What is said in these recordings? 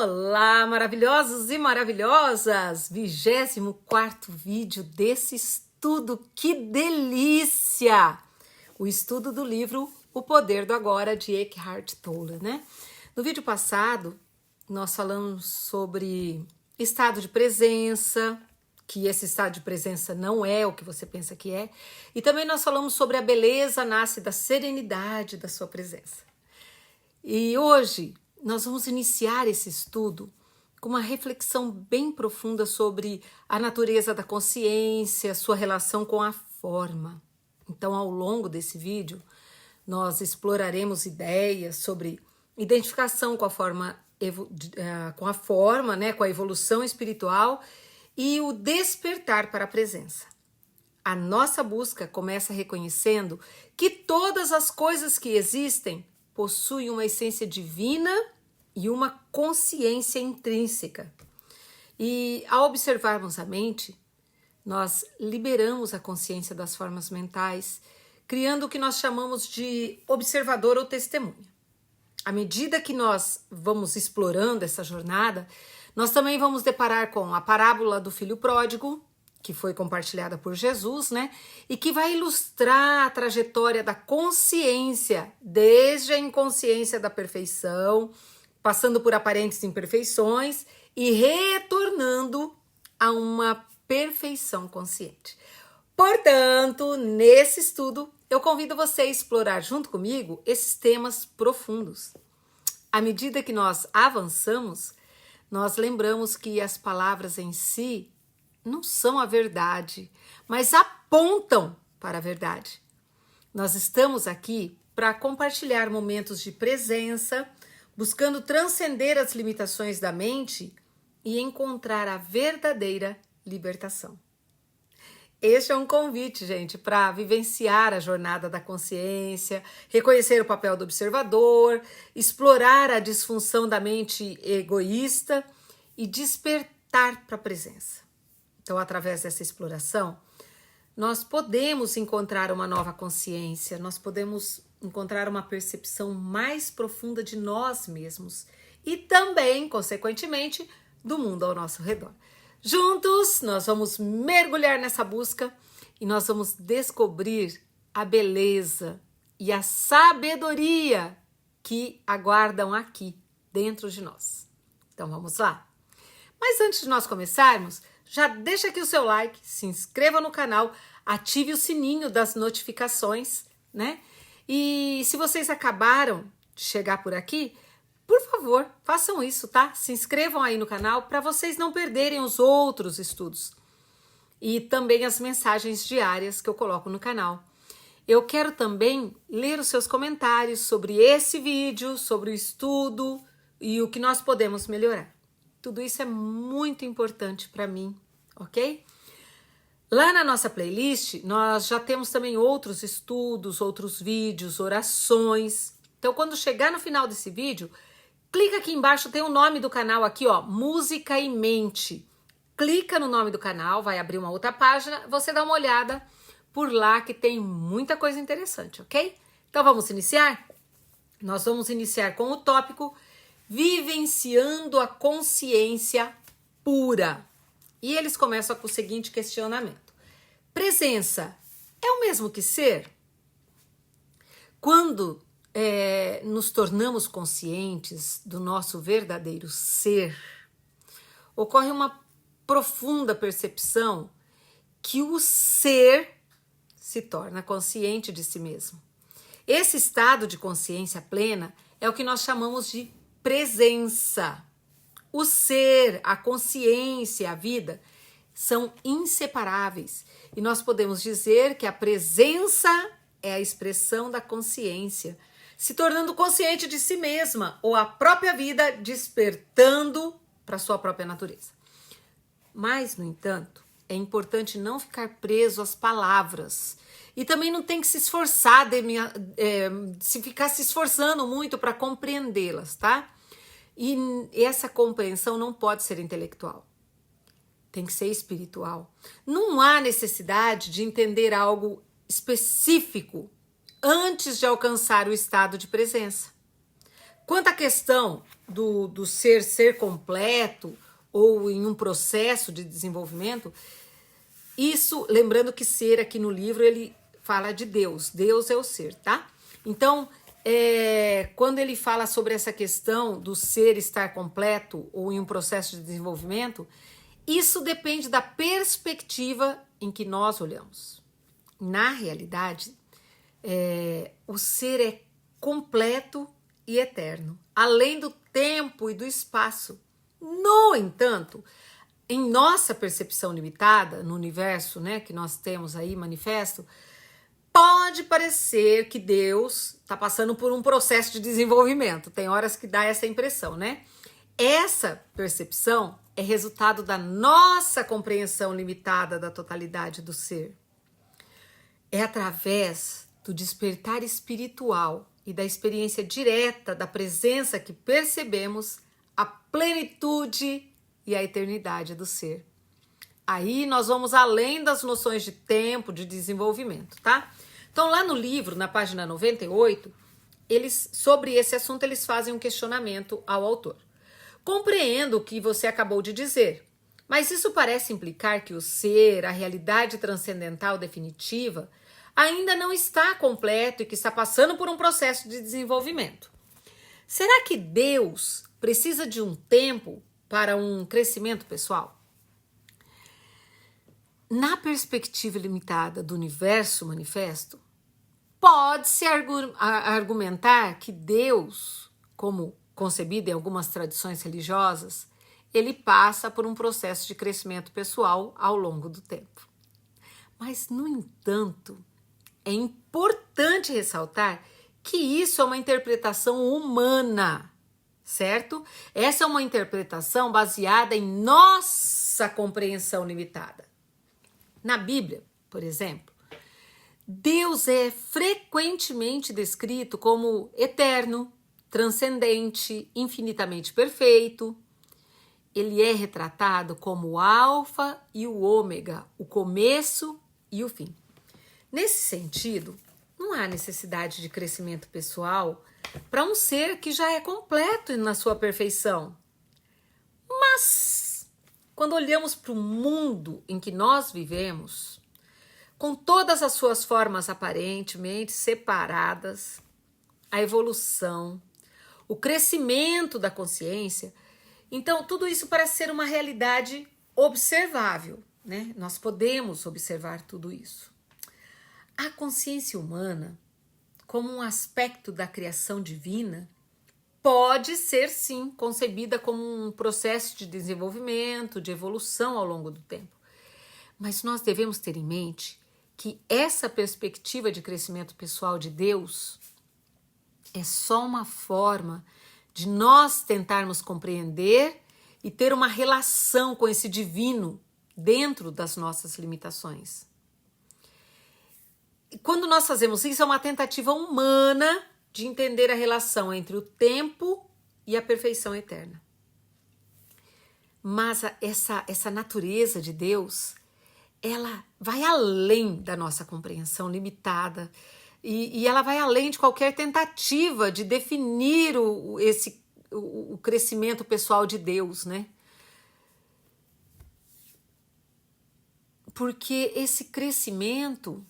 Olá, maravilhosos e maravilhosas! 24º vídeo desse estudo, que delícia! O estudo do livro O Poder do Agora, de Eckhart Tolle, né? No vídeo passado, nós falamos sobre estado de presença, que esse estado de presença não é o que você pensa que é, e também nós falamos sobre a beleza nasce da serenidade da sua presença. E hoje nós vamos iniciar esse estudo com uma reflexão bem profunda sobre a natureza da consciência, sua relação com a forma. Então, ao longo desse vídeo, nós exploraremos ideias sobre identificação com a forma, com a evolução espiritual e o despertar para a presença. A nossa busca começa reconhecendo que todas as coisas que existem possuem uma essência divina e uma consciência intrínseca. E ao observarmos a mente, nós liberamos a consciência das formas mentais, criando o que nós chamamos de observador ou testemunha. À medida que nós vamos explorando essa jornada, nós também vamos deparar com a parábola do filho pródigo, que foi compartilhada por Jesus, né? E que vai ilustrar a trajetória da consciência, desde a inconsciência da perfeição, passando por aparentes imperfeições e retornando a uma perfeição consciente. Portanto, nesse estudo, eu convido você a explorar junto comigo esses temas profundos. À medida que nós avançamos, nós lembramos que as palavras em si não são a verdade, mas apontam para a verdade. Nós estamos aqui para compartilhar momentos de presença, buscando transcender as limitações da mente e encontrar a verdadeira libertação. Este é um convite, gente, para vivenciar a jornada da consciência, reconhecer o papel do observador, explorar a disfunção da mente egoísta e despertar para a presença. Então, através dessa exploração, nós podemos encontrar uma nova consciência, nós podemos encontrar uma percepção mais profunda de nós mesmos e também, consequentemente, do mundo ao nosso redor. Juntos, nós vamos mergulhar nessa busca e nós vamos descobrir a beleza e a sabedoria que aguardam aqui, dentro de nós. Então, vamos lá? Mas antes de nós começarmos, já deixa aqui o seu like, se inscreva no canal, ative o sininho das notificações, né? E se vocês acabaram de chegar por aqui, por favor, façam isso, tá? Se inscrevam aí no canal para vocês não perderem os outros estudos e também as mensagens diárias que eu coloco no canal. Eu quero também ler os seus comentários sobre esse vídeo, sobre o estudo e o que nós podemos melhorar. Tudo isso é muito importante para mim, ok? Lá na nossa playlist, nós já temos também outros estudos, outros vídeos, orações. Então, quando chegar no final desse vídeo, clica aqui embaixo, tem o nome do canal aqui, ó, Música e Mente. Clica no nome do canal, vai abrir uma outra página, você dá uma olhada por lá que tem muita coisa interessante, ok? Então, vamos iniciar? Nós vamos iniciar com o tópico Vivenciando a Consciência Pura. E eles começam com o seguinte questionamento. Presença é o mesmo que ser? Quando nos tornamos conscientes do nosso verdadeiro ser, ocorre uma profunda percepção que o ser se torna consciente de si mesmo. Esse estado de consciência plena é o que nós chamamos de presença. O ser, a consciência, a vida são inseparáveis. E nós podemos dizer que a presença é a expressão da consciência, se tornando consciente de si mesma, ou a própria vida despertando para a sua própria natureza. Mas, no entanto, é importante não ficar preso às palavras. E também não tem que se esforçar, ficar se esforçando muito para compreendê-las, tá? E essa compreensão não pode ser intelectual. Tem que ser espiritual. Não há necessidade de entender algo específico antes de alcançar o estado de presença. Quanto à questão do ser completo ou em um processo de desenvolvimento, isso, lembrando que ser aqui no livro ele fala de Deus. Deus é o ser, tá? Então, quando ele fala sobre essa questão do ser estar completo ou em um processo de desenvolvimento, isso depende da perspectiva em que nós olhamos. Na realidade, o ser é completo e eterno, além do tempo e do espaço. No entanto, em nossa percepção limitada, no universo, né, que nós temos aí manifesto, pode parecer que Deus está passando por um processo de desenvolvimento. Tem horas que dá essa impressão, né? Essa percepção é resultado da nossa compreensão limitada da totalidade do ser. É através do despertar espiritual e da experiência direta da presença que percebemos a plenitude e a eternidade do ser. Aí nós vamos além das noções de tempo, de desenvolvimento, tá? Então lá no livro, na página 98, sobre esse assunto eles fazem um questionamento ao autor. Compreendo o que você acabou de dizer, mas isso parece implicar que o ser, a realidade transcendental definitiva, ainda não está completo e que está passando por um processo de desenvolvimento. Será que Deus precisa de um tempo para um crescimento pessoal? Na perspectiva limitada do universo manifesto, pode-se argumentar que Deus, como concebido em algumas tradições religiosas, ele passa por um processo de crescimento pessoal ao longo do tempo. Mas, no entanto, é importante ressaltar que isso é uma interpretação humana, certo? Essa é uma interpretação baseada em nossa compreensão limitada. Na Bíblia, por exemplo, Deus é frequentemente descrito como eterno, transcendente, infinitamente perfeito. Ele é retratado como o alfa e o ômega, o começo e o fim. Nesse sentido, não há necessidade de crescimento pessoal para um ser que já é completo na sua perfeição. Mas, quando olhamos para o mundo em que nós vivemos, com todas as suas formas aparentemente separadas, a evolução, o crescimento da consciência, então tudo isso parece ser uma realidade observável, né? Nós podemos observar tudo isso. A consciência humana, como um aspecto da criação divina, pode ser sim concebida como um processo de desenvolvimento, de evolução ao longo do tempo. Mas nós devemos ter em mente que essa perspectiva de crescimento pessoal de Deus é só uma forma de nós tentarmos compreender e ter uma relação com esse divino dentro das nossas limitações. E quando nós fazemos isso, é uma tentativa humana de entender a relação entre o tempo e a perfeição eterna. Mas essa natureza de Deus, ela vai além da nossa compreensão limitada e ela vai além de qualquer tentativa de definir o crescimento pessoal de Deus, né? Porque esse crescimento,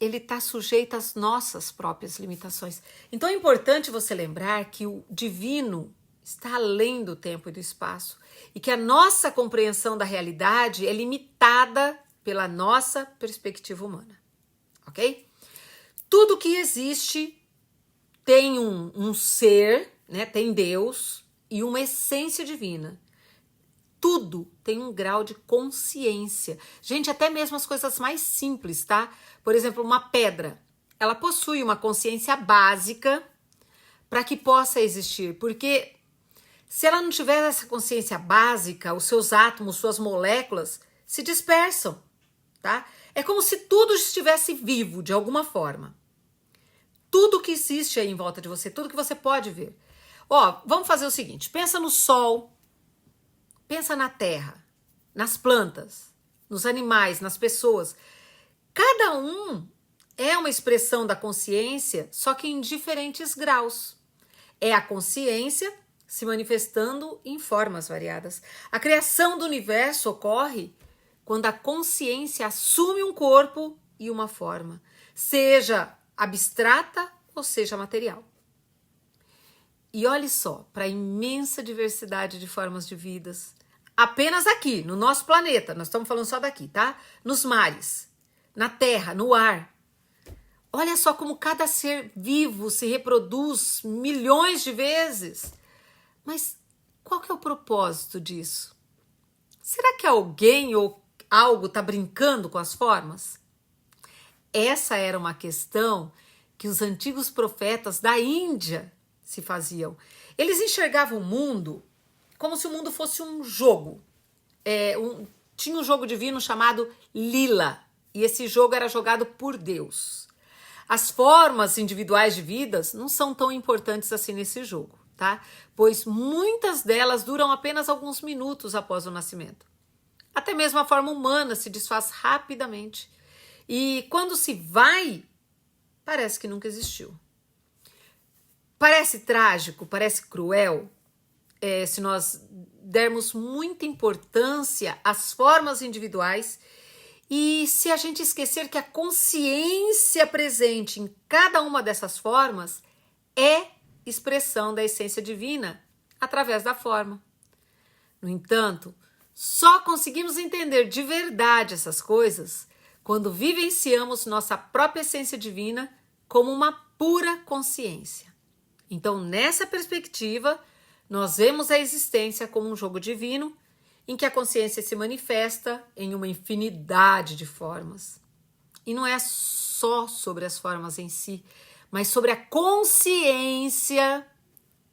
ele está sujeito às nossas próprias limitações. Então é importante você lembrar que o divino está além do tempo e do espaço e que a nossa compreensão da realidade é limitada pela nossa perspectiva humana, ok? Tudo que existe tem um ser, né? Tem Deus e uma essência divina. Tudo tem um grau de consciência. Gente, até mesmo as coisas mais simples, tá? Por exemplo, uma pedra. Ela possui uma consciência básica para que possa existir. Porque se ela não tiver essa consciência básica, os seus átomos, suas moléculas se dispersam, tá? É como se tudo estivesse vivo de alguma forma. Tudo que existe aí em volta de você, tudo que você pode ver. Ó, vamos fazer o seguinte, pensa no sol, pensa na terra, nas plantas, nos animais, nas pessoas. Cada um é uma expressão da consciência, só que em diferentes graus. É a consciência se manifestando em formas variadas. A criação do universo ocorre quando a consciência assume um corpo e uma forma, seja abstrata ou seja material. E olhe só para a imensa diversidade de formas de vidas. Apenas aqui, no nosso planeta, nós estamos falando só daqui, tá? Nos mares, na terra, no ar. Olha só como cada ser vivo se reproduz milhões de vezes. Mas qual que é o propósito disso? Será que alguém ou algo está brincando com as formas? Essa era uma questão que os antigos profetas da Índia se faziam. Eles enxergavam o mundo como se o mundo fosse um jogo. Tinha um jogo divino chamado Lila, e esse jogo era jogado por Deus. As formas individuais de vidas não são tão importantes assim nesse jogo, tá? Pois muitas delas duram apenas alguns minutos após o nascimento. Até mesmo a forma humana se desfaz rapidamente. E quando se vai, parece que nunca existiu. Parece trágico, parece cruel, se nós dermos muita importância às formas individuais e se a gente esquecer que a consciência presente em cada uma dessas formas é expressão da essência divina através da forma. No entanto, só conseguimos entender de verdade essas coisas quando vivenciamos nossa própria essência divina como uma pura consciência. Então, nessa perspectiva, nós vemos a existência como um jogo divino em que a consciência se manifesta em uma infinidade de formas. E não é só sobre as formas em si, mas sobre a consciência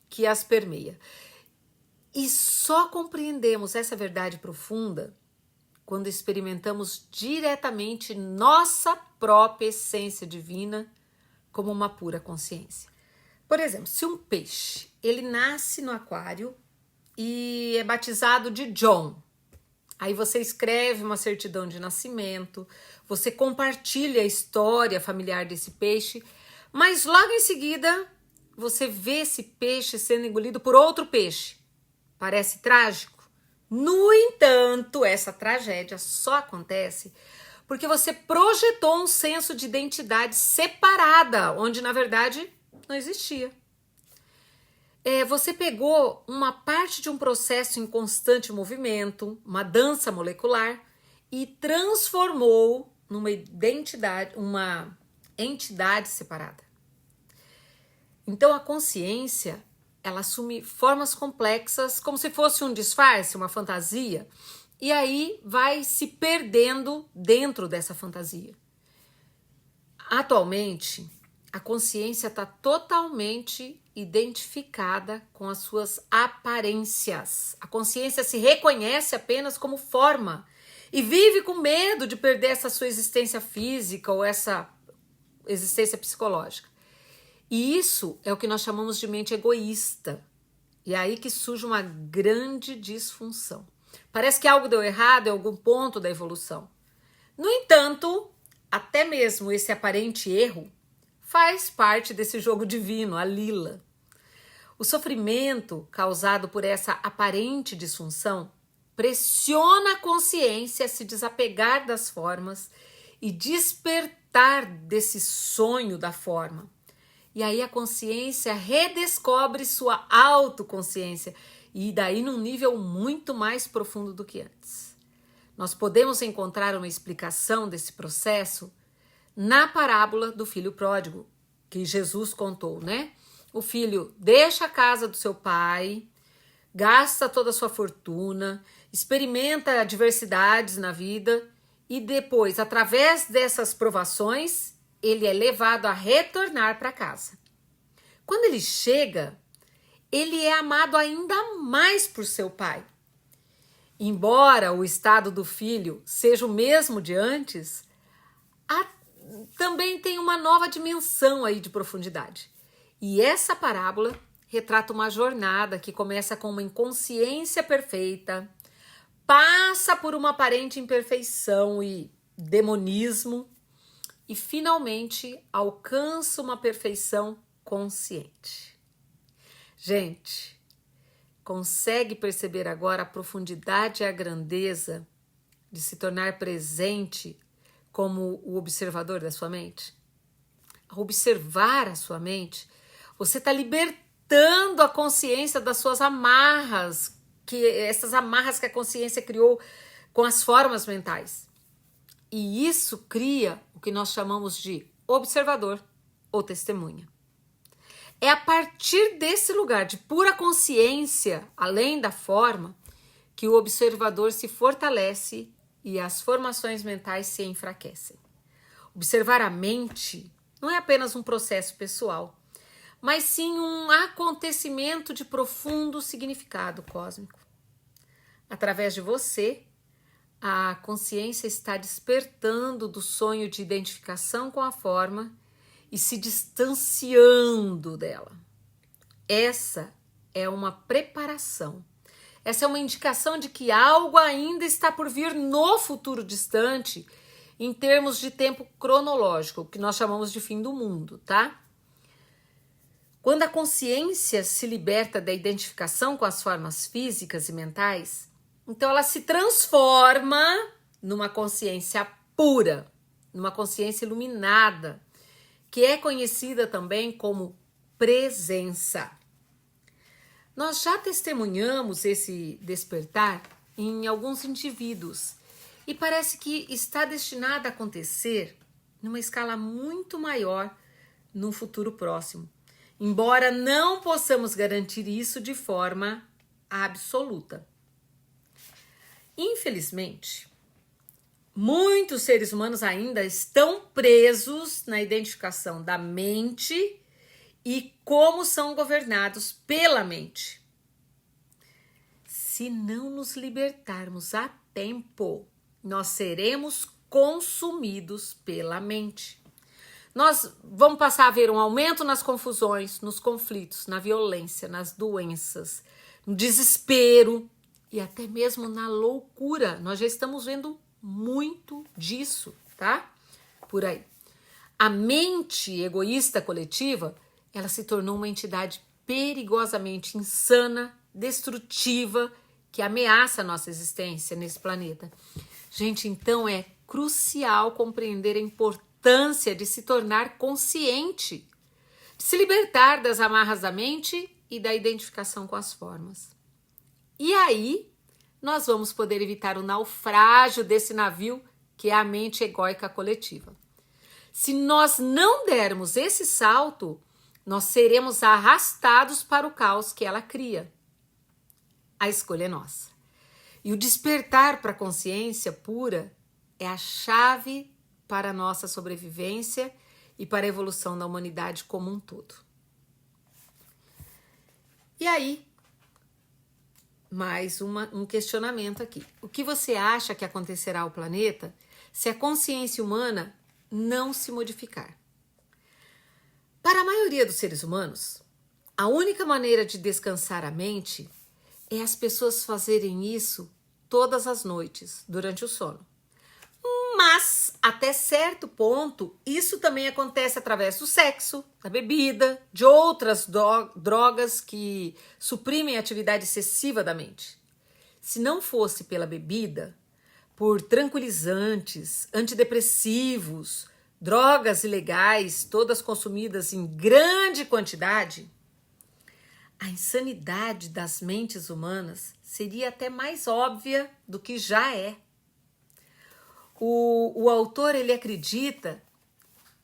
que as permeia. E só compreendemos essa verdade profunda quando experimentamos diretamente nossa própria essência divina como uma pura consciência. Por exemplo, se um peixe, ele nasce no aquário e é batizado de John, aí você escreve uma certidão de nascimento, você compartilha a história familiar desse peixe, mas logo em seguida você vê esse peixe sendo engolido por outro peixe. Parece trágico? No entanto, essa tragédia só acontece porque você projetou um senso de identidade separada, onde na verdade não existia. Você pegou uma parte de um processo em constante movimento, uma dança molecular, e transformou numa identidade, uma entidade separada. Então a consciência, ela assume formas complexas, como se fosse um disfarce, uma fantasia, e aí vai se perdendo dentro dessa fantasia. Atualmente, a consciência está totalmente identificada com as suas aparências. A consciência se reconhece apenas como forma e vive com medo de perder essa sua existência física ou essa existência psicológica. E isso é o que nós chamamos de mente egoísta. E é aí que surge uma grande disfunção. Parece que algo deu errado em algum ponto da evolução. No entanto, até mesmo esse aparente erro faz parte desse jogo divino, a lila. O sofrimento causado por essa aparente disfunção pressiona a consciência a se desapegar das formas e despertar desse sonho da forma. E aí a consciência redescobre sua autoconsciência e daí num nível muito mais profundo do que antes. Nós podemos encontrar uma explicação desse processo na parábola do filho pródigo, que Jesus contou, né? O filho deixa a casa do seu pai, gasta toda a sua fortuna, experimenta adversidades na vida e depois, através dessas provações, ele é levado a retornar para casa. Quando ele chega, ele é amado ainda mais por seu pai. Embora o estado do filho seja o mesmo de antes, também tem uma nova dimensão aí de profundidade. E essa parábola retrata uma jornada que começa com uma inconsciência perfeita, passa por uma aparente imperfeição e demonismo e finalmente alcança uma perfeição consciente. Gente, Consegue perceber agora a profundidade e a grandeza de se tornar presente como o observador da sua mente? Ao observar a sua mente, você está libertando a consciência das suas amarras, essas amarras que a consciência criou com as formas mentais. E isso cria o que nós chamamos de observador ou testemunha. É a partir desse lugar de pura consciência, além da forma, que o observador se fortalece e as formações mentais se enfraquecem. Observar a mente não é apenas um processo pessoal, mas sim um acontecimento de profundo significado cósmico. Através de você, a consciência está despertando do sonho de identificação com a forma e se distanciando dela. Essa é uma preparação. Essa é uma indicação de que algo ainda está por vir no futuro distante, em termos de tempo cronológico, que nós chamamos de fim do mundo, tá? Quando a consciência se liberta da identificação com as formas físicas e mentais, então ela se transforma numa consciência pura, numa consciência iluminada, que é conhecida também como presença. Nós já testemunhamos esse despertar em alguns indivíduos e parece que está destinado a acontecer numa escala muito maior no futuro próximo, embora não possamos garantir isso de forma absoluta. Infelizmente, muitos seres humanos ainda estão presos na identificação da mente e como são governados pela mente. Se não nos libertarmos a tempo, nós seremos consumidos pela mente. Nós vamos passar a ver um aumento nas confusões, nos conflitos, na violência, nas doenças, no desespero e até mesmo na loucura. Nós já estamos vendo muito disso, tá? Por aí. A mente egoísta coletiva, ela se tornou uma entidade perigosamente insana, destrutiva, que ameaça a nossa existência nesse planeta. Gente, então é crucial compreender a importância de se tornar consciente, de se libertar das amarras da mente e da identificação com as formas. E aí, nós vamos poder evitar o naufrágio desse navio que é a mente egóica coletiva. Se nós não dermos esse salto, nós seremos arrastados para o caos que ela cria. A escolha é nossa. E o despertar para a consciência pura é a chave para a nossa sobrevivência e para a evolução da humanidade como um todo. E aí, mais um questionamento aqui. O que você acha que acontecerá ao planeta se a consciência humana não se modificar? Para a maioria dos seres humanos, a única maneira de descansar a mente é as pessoas fazerem isso todas as noites, durante o sono. Mas, até certo ponto, isso também acontece através do sexo, da bebida, de outras drogas que suprimem a atividade excessiva da mente. Se não fosse pela bebida, por tranquilizantes, antidepressivos, drogas ilegais, todas consumidas em grande quantidade, a insanidade das mentes humanas seria até mais óbvia do que já é. O autor, ele acredita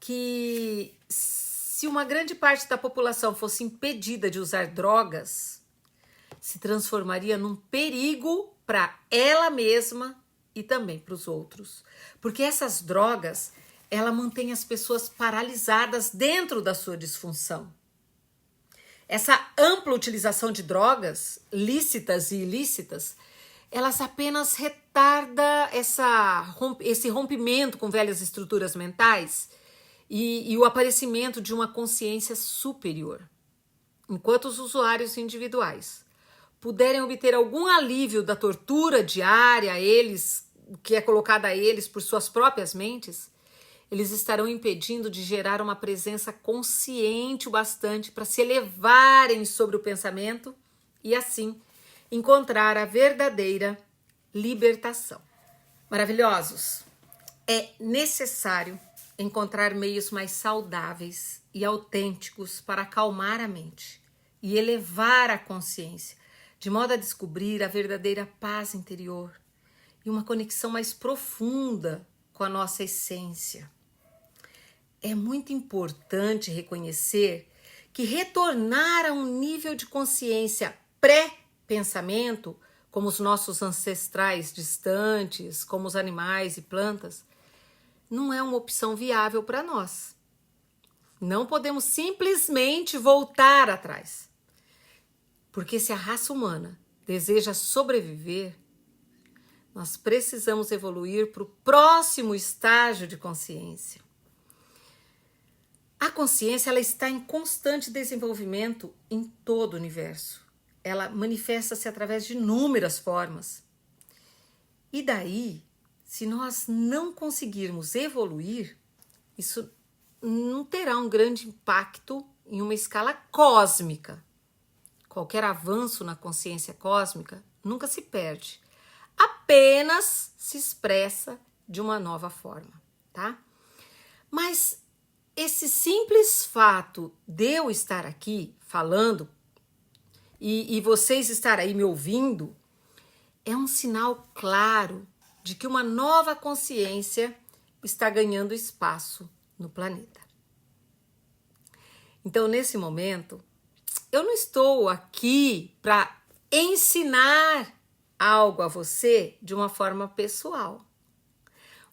que se uma grande parte da população fosse impedida de usar drogas, se transformaria num perigo para ela mesma e também para os outros. Porque essas drogas, ela mantém as pessoas paralisadas dentro da sua disfunção. Essa ampla utilização de drogas, lícitas e ilícitas, elas apenas retardam esse rompimento com velhas estruturas mentais e o aparecimento de uma consciência superior. Enquanto os usuários individuais puderem obter algum alívio da tortura diária que é colocada a eles por suas próprias mentes, eles estarão impedindo de gerar uma presença consciente o bastante para se elevarem sobre o pensamento e assim encontrar a verdadeira libertação. Maravilhosos! É necessário encontrar meios mais saudáveis e autênticos para acalmar a mente e elevar a consciência, de modo a descobrir a verdadeira paz interior e uma conexão mais profunda com a nossa essência. É muito importante reconhecer que retornar a um nível de consciência pré-pensamento, como os nossos ancestrais distantes, como os animais e plantas, não é uma opção viável para nós. Não podemos simplesmente voltar atrás. Porque se a raça humana deseja sobreviver, nós precisamos evoluir para o próximo estágio de consciência. A consciência ela está em constante desenvolvimento em todo o universo. Ela manifesta-se através de inúmeras formas. E daí, se nós não conseguirmos evoluir, isso não terá um grande impacto em uma escala cósmica. Qualquer avanço na consciência cósmica nunca se perde, apenas se expressa de uma nova forma, tá? Mas esse simples fato de eu estar aqui falando e vocês estarem aí me ouvindo é um sinal claro de que uma nova consciência está ganhando espaço no planeta. Então, nesse momento, eu não estou aqui para ensinar algo a você de uma forma pessoal.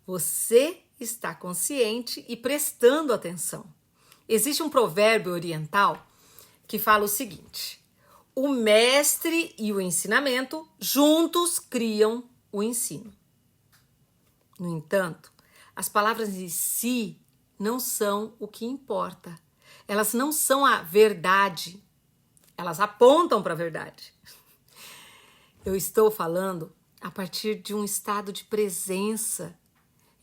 Você está consciente e prestando atenção. Existe um provérbio oriental que fala o seguinte: o mestre e o ensinamento juntos criam o ensino. No entanto, as palavras em si não são o que importa. Elas não são a verdade. Elas apontam para a verdade. Eu estou falando a partir de um estado de presença.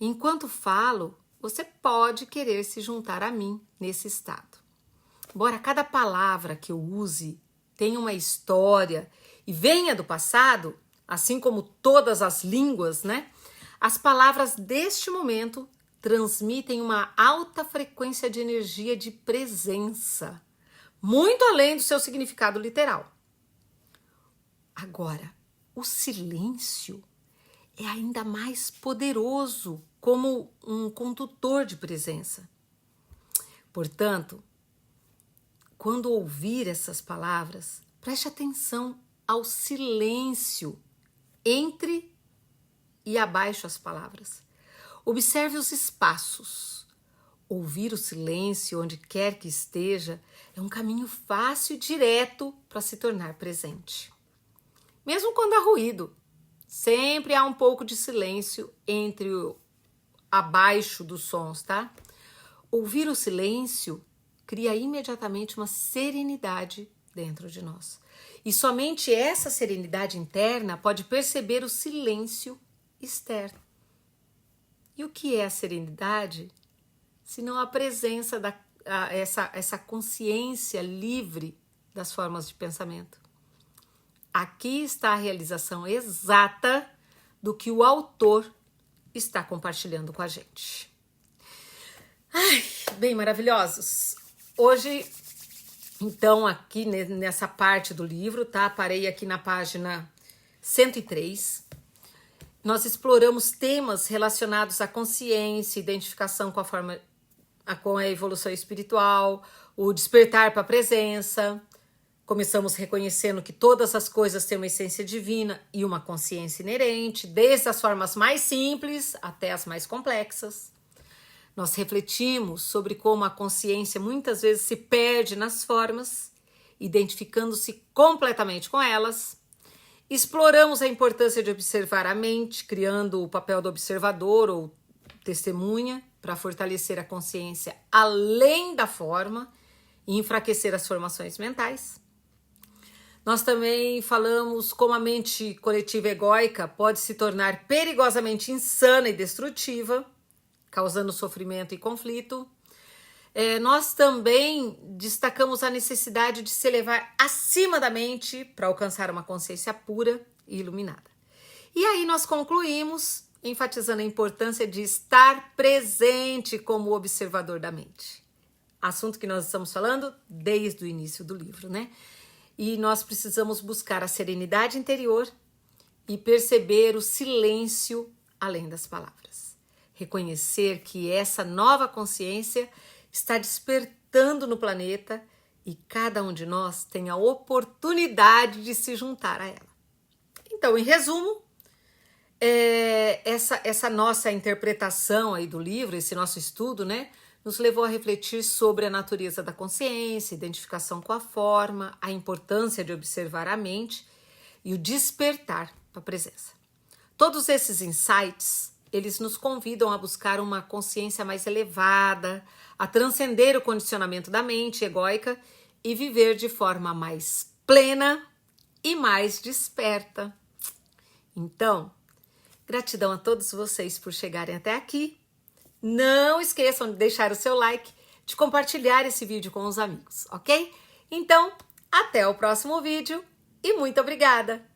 Enquanto falo, você pode querer se juntar a mim nesse estado. Embora cada palavra que eu use tenha uma história e venha do passado, assim como todas as línguas, né? As palavras deste momento transmitem uma alta frequência de energia de presença, muito além do seu significado literal. Agora, o silêncio é ainda mais poderoso como um condutor de presença. Portanto, quando ouvir essas palavras, preste atenção ao silêncio entre e abaixo as palavras. Observe os espaços. Ouvir o silêncio onde quer que esteja é um caminho fácil e direto para se tornar presente. Mesmo quando há ruído, sempre há um pouco de silêncio abaixo dos sons, tá? Ouvir o silêncio cria imediatamente uma serenidade dentro de nós. E somente essa serenidade interna pode perceber o silêncio externo. E o que é a serenidade? Senão a presença essa consciência livre das formas de pensamento. Aqui está a realização exata do que o autor está compartilhando com a gente. Ai, bem maravilhosos. Hoje, então, aqui nessa parte do livro, tá? Parei aqui na página 103. Nós exploramos temas relacionados à consciência, identificação com a evolução espiritual, o despertar para a presença. Começamos reconhecendo que todas as coisas têm uma essência divina e uma consciência inerente, desde as formas mais simples até as mais complexas. Nós refletimos sobre como a consciência muitas vezes se perde nas formas, identificando-se completamente com elas. Exploramos a importância de observar a mente, criando o papel do observador ou testemunha para fortalecer a consciência além da forma e enfraquecer as formações mentais. Nós também falamos como a mente coletiva egóica pode se tornar perigosamente insana e destrutiva, causando sofrimento e conflito. nós também destacamos a necessidade de se elevar acima da mente para alcançar uma consciência pura e iluminada. E aí nós concluímos enfatizando a importância de estar presente como observador da mente. Assunto que nós estamos falando desde o início do livro, né? E nós precisamos buscar a serenidade interior e perceber o silêncio além das palavras. Reconhecer que essa nova consciência está despertando no planeta e cada um de nós tem a oportunidade de se juntar a ela. Então, em resumo, essa nossa interpretação aí do livro, esse nosso estudo, né, nos levou a refletir sobre a natureza da consciência, identificação com a forma, a importância de observar a mente e o despertar para a presença. Todos esses insights, eles nos convidam a buscar uma consciência mais elevada, a transcender o condicionamento da mente egóica e viver de forma mais plena e mais desperta. Então, gratidão a todos vocês por chegarem até aqui. Não esqueçam de deixar o seu like, de compartilhar esse vídeo com os amigos, ok? Então, até o próximo vídeo e muito obrigada!